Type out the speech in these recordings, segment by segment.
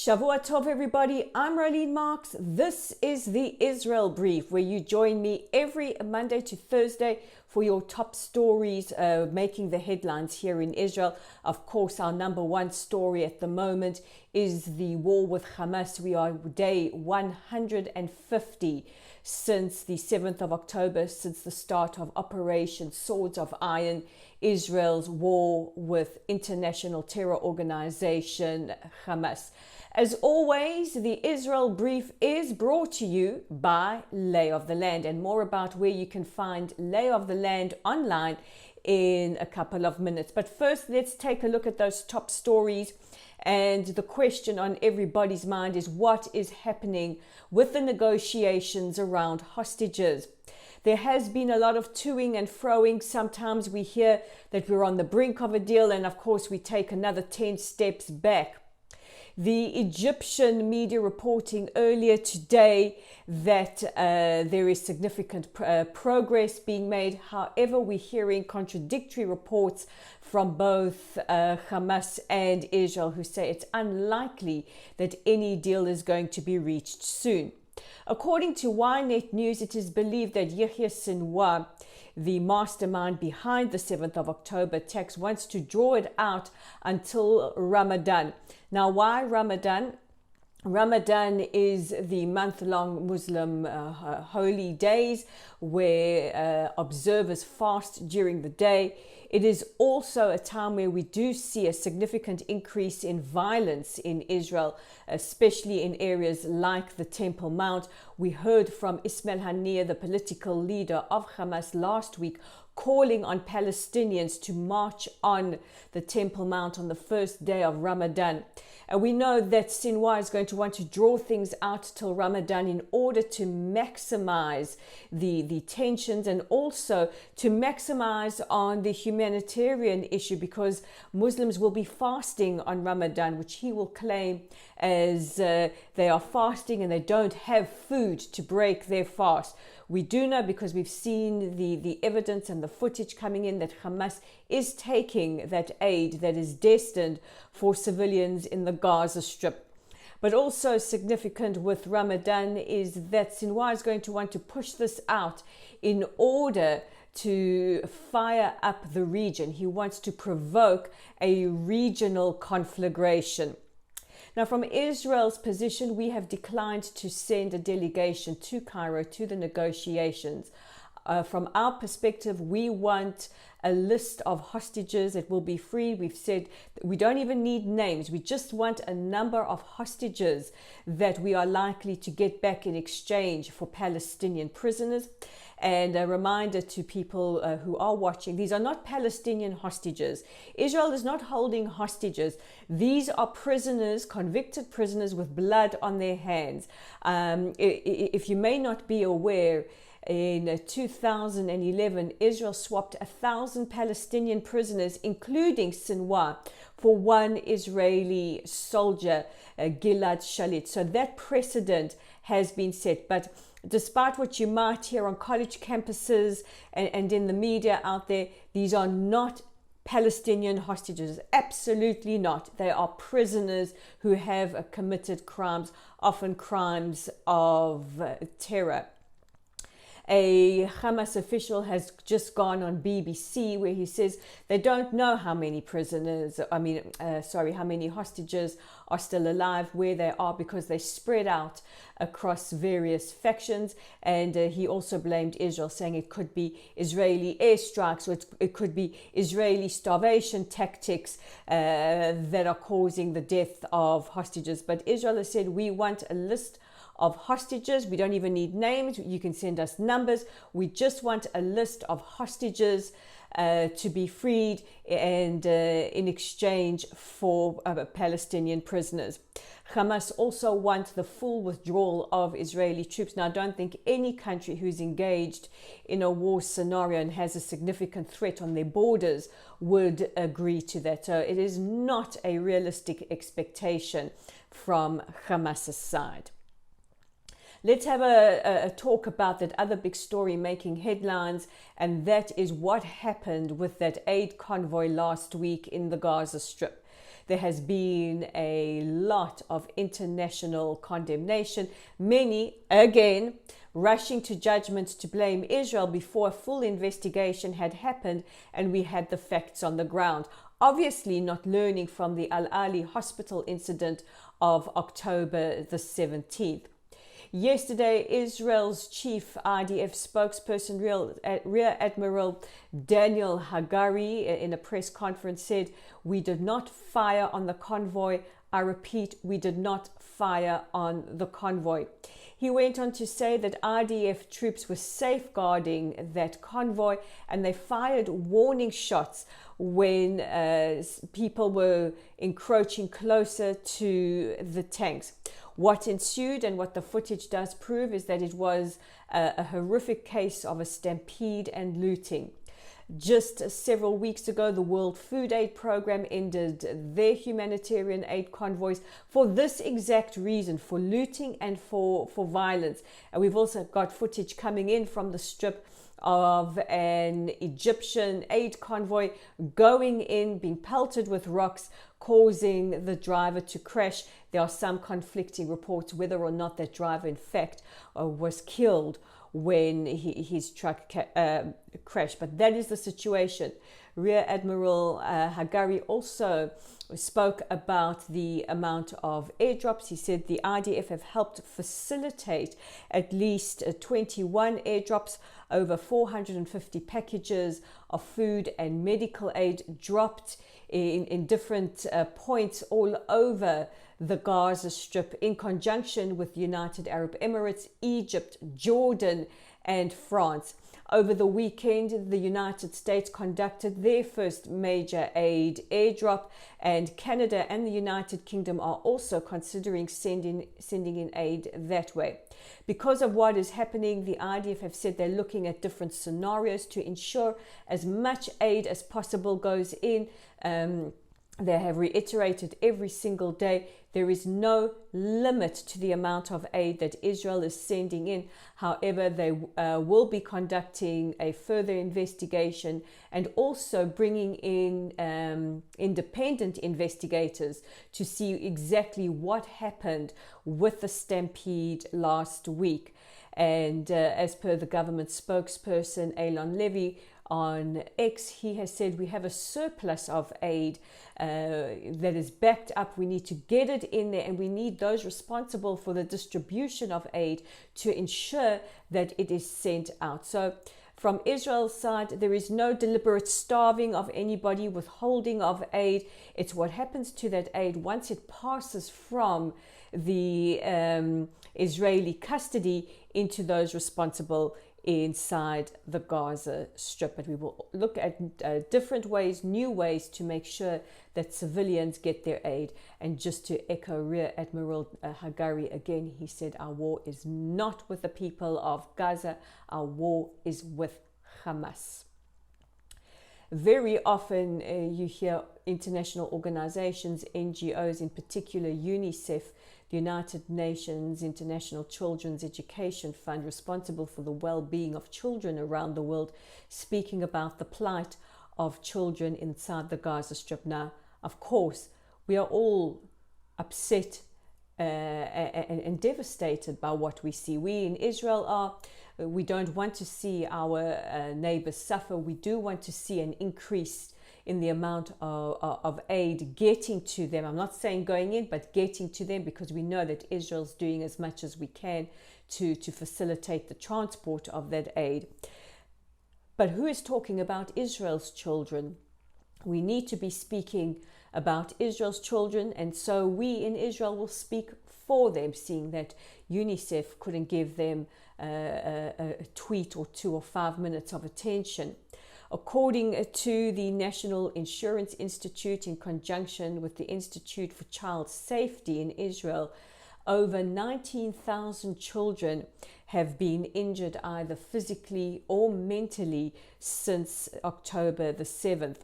Shavua Tov, everybody. I'm Rolene Marks. This is the Israel Brief, where you join me every Monday to Thursday for your top stories making the headlines here in Israel. Of course, our number one story at the moment is the war with Hamas. We are day 150 since the 7th of October, since the start of Operation Swords of Iron, Israel's war with international terror organization Hamas. As always, the Israel Brief is brought to you by Lay of the Land, and more about where you can find Lay of the Land online in a couple of minutes. But first, let's take a look at those top stories. And the question on everybody's mind is what is happening with the negotiations around hostages. There has been a lot of toing and froing. Sometimes we hear that we're on the brink of a deal, and of course we take another 10 steps back. The Egyptian media reporting earlier today that there is significant progress being made. However, we're hearing contradictory reports from both Hamas and Israel, who say it's unlikely that any deal is going to be reached soon. According to Ynet News, it is believed that Yahya Sinwar, the mastermind behind the 7th of October attacks, wants to draw it out until Ramadan. Now, why Ramadan? Ramadan is the month-long Muslim holy days where observers fast during the day. It is also a time where we do see a significant increase in violence in Israel, especially in areas like the Temple Mount. We heard from Ismail Haniyeh, the political leader of Hamas, last week, calling on Palestinians to march on the Temple Mount on the first day of Ramadan. And we know that Sinwar is going to want to draw things out till Ramadan in order to maximize the tensions and also to maximize on the humanitarian issue, because Muslims will be fasting on Ramadan, which he will claim as they are fasting and they don't have food to break their fast. We do know, because we've seen the evidence and the footage coming in, that Hamas is taking that aid that is destined for civilians in the Gaza Strip. But also significant with Ramadan is that Sinwar is going to want to push this out in order to fire up the region. He wants to provoke a regional conflagration. Now, from Israel's position, we have declined to send a delegation to Cairo to the negotiations. From our perspective, we want a list of hostages that will be free. We've said that we don't even need names. We just want a number of hostages that we are likely to get back in exchange for Palestinian prisoners. And a reminder to people who are watching, these are not Palestinian hostages. Israel is not holding hostages. These are prisoners, convicted prisoners with blood on their hands. If you may not be aware, in 2011, Israel swapped 1,000 Palestinian prisoners, including Sinwar, for one Israeli soldier, Gilad Shalit. So that precedent has been set. But despite what you might hear on college campuses and in the media out there, these are not Palestinian hostages. Absolutely not. They are prisoners who have committed crimes, often crimes of terror. A Hamas official has just gone on BBC where he says they don't know how many how many hostages are still alive, where they are, because they spread out across various factions. And he also blamed Israel, saying it could be Israeli airstrikes, or it could be Israeli starvation tactics that are causing the death of hostages. But Israel has said, we want a list of hostages. We don't even need names. You can send us numbers. We just want a list of hostages to be freed and in exchange for Palestinian prisoners. Hamas also wants the full withdrawal of Israeli troops. Now, I don't think any country who's engaged in a war scenario and has a significant threat on their borders would agree to that. So it is not a realistic expectation from Hamas's side. Let's have a talk about that other big story making headlines, and that is what happened with that aid convoy last week in the Gaza Strip. There has been a lot of international condemnation, many, again, rushing to judgment to blame Israel before a full investigation had happened and we had the facts on the ground. Obviously not learning from the Al Ali hospital incident of October the 17th. Yesterday, Israel's chief IDF spokesperson, Rear Admiral Daniel Hagari, in a press conference said, "We did not fire on the convoy. I repeat, we did not fire on the convoy." He went on to say that IDF troops were safeguarding that convoy and they fired warning shots when people were encroaching closer to the tanks. What ensued and what the footage does prove is that it was a horrific case of a stampede and looting. Just several weeks ago, the World Food Aid Program ended their humanitarian aid convoys for this exact reason, for looting and for violence. And we've also got footage coming in from the Strip of an Egyptian aid convoy going in, being pelted with rocks, causing the driver to crash. There are some conflicting reports whether or not that driver, in fact, was killed when his truck crashed. But that is the situation. Rear Admiral Hagari also spoke about the amount of airdrops. He said the IDF have helped facilitate at least 21 airdrops. Over 450 packages of food and medical aid dropped in different points all over the Gaza Strip in conjunction with United Arab Emirates, Egypt, Jordan, and France. Over the weekend, the United States conducted their first major aid airdrop, and Canada and the United Kingdom are also considering sending in aid that way. Because of what is happening, the IDF have said they're looking at different scenarios to ensure as much aid as possible goes in. They have reiterated every single day there is no limit to the amount of aid that Israel is sending in. However, they will be conducting a further investigation and also bringing in independent investigators to see exactly what happened with the stampede last week. And as per the government spokesperson, Elon Levy, on X, he has said we have a surplus of aid that is backed up. We need to get it in there, and we need those responsible for the distribution of aid to ensure that it is sent out. So from Israel's side, there is no deliberate starving of anybody, withholding of aid. It's what happens to that aid once it passes from the Israeli custody into those responsible inside the Gaza Strip. But we will look at different ways, new ways to make sure that civilians get their aid. And just to echo Rear Admiral Hagari again, he said our war is not with the people of Gaza, our war is with Hamas. Very often you hear international organizations, NGOs, in particular UNICEF, the United Nations International Children's Education Fund, responsible for the well-being of children around the world, speaking about the plight of children inside the Gaza Strip. Now, of course, we are all upset and devastated by what we see. We in Israel are. We don't want to see our neighbors suffer. We do want to see an increase in the amount of aid getting to them. I'm not saying going in, but getting to them, because we know that Israel's doing as much as we can to facilitate the transport of that aid. But who is talking about Israel's children? We need to be speaking about Israel's children, and so we in Israel will speak for them, seeing that UNICEF couldn't give them a tweet or 2 or 5 minutes of attention. According to the National Insurance Institute, in conjunction with the Institute for Child Safety in Israel, over 19,000 children have been injured either physically or mentally since October the 7th.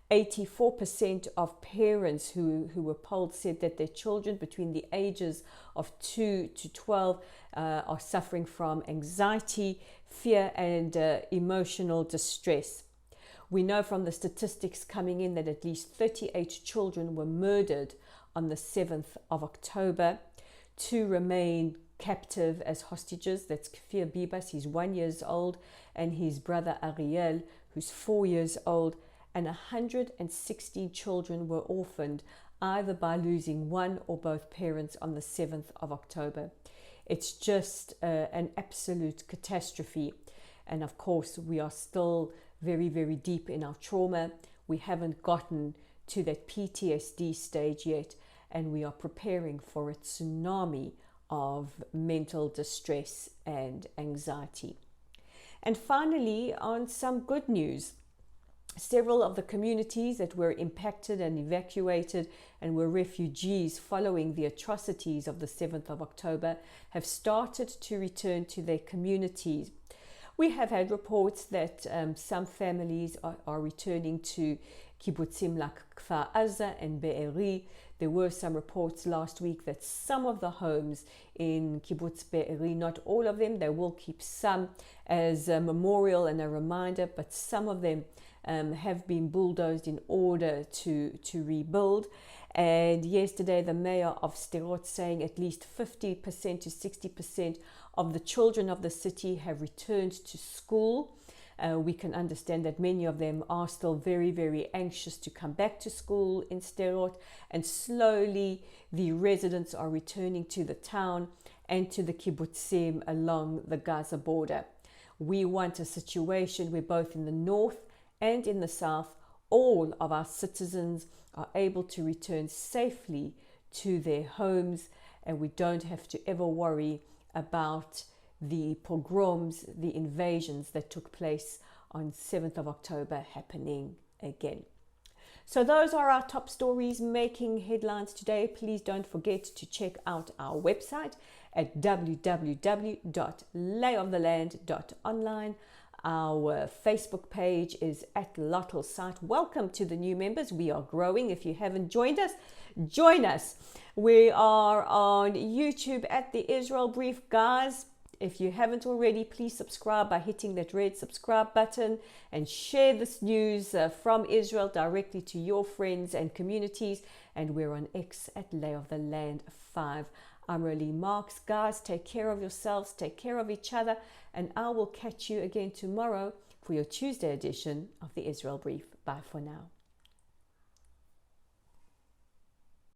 84% of parents who were polled said that their children between the ages of 2 to 12 are suffering from anxiety, fear, and emotional distress. We know from the statistics coming in that at least 38 children were murdered on the 7th of October. 2 remain captive as hostages. That's Kfir Bibas, he's 1 year old, and his brother Ariel, who's 4 years old. And 116 children were orphaned, either by losing one or both parents on the 7th of October. It's just an absolute catastrophe. And of course, we are still very, very deep in our trauma. We haven't gotten to that PTSD stage yet, and we are preparing for a tsunami of mental distress and anxiety. And finally, on some good news, several of the communities that were impacted and evacuated and were refugees following the atrocities of the 7th of October have started to return to their communities. We have had reports that some families are returning to kibbutzim like Kfar Aza and Be'eri. There were some reports last week that some of the homes in kibbutz Be'eri, not all of them, they will keep some as a memorial and a reminder, but some of them have been bulldozed in order to rebuild. And yesterday, the mayor of Sderot saying at least 50% to 60% of the children of the city have returned to school. We can understand that many of them are still very, very anxious to come back to school in Sderot, and slowly the residents are returning to the town and to the kibbutzim along the Gaza border. We want a situation where both in the north and in the south, all of our citizens are able to return safely to their homes, and we don't have to ever worry about the pogroms, the invasions that took place on 7th of October happening again. So those are our top stories making headlines today. Please don't forget to check out our website at www.layoftheland.online. Our Facebook page is at Lottel Site. Welcome to the new members. We are growing. If you haven't joined us, join us. We are on YouTube at the Israel Brief. Guys, if you haven't already, please subscribe by hitting that red subscribe button and share this news from Israel directly to your friends and communities. And we're on X at Lay of the Land 5. I'm Rolie Marks. Guys, take care of yourselves, take care of each other, and I will catch you again tomorrow for your Tuesday edition of the Israel Brief. Bye for now.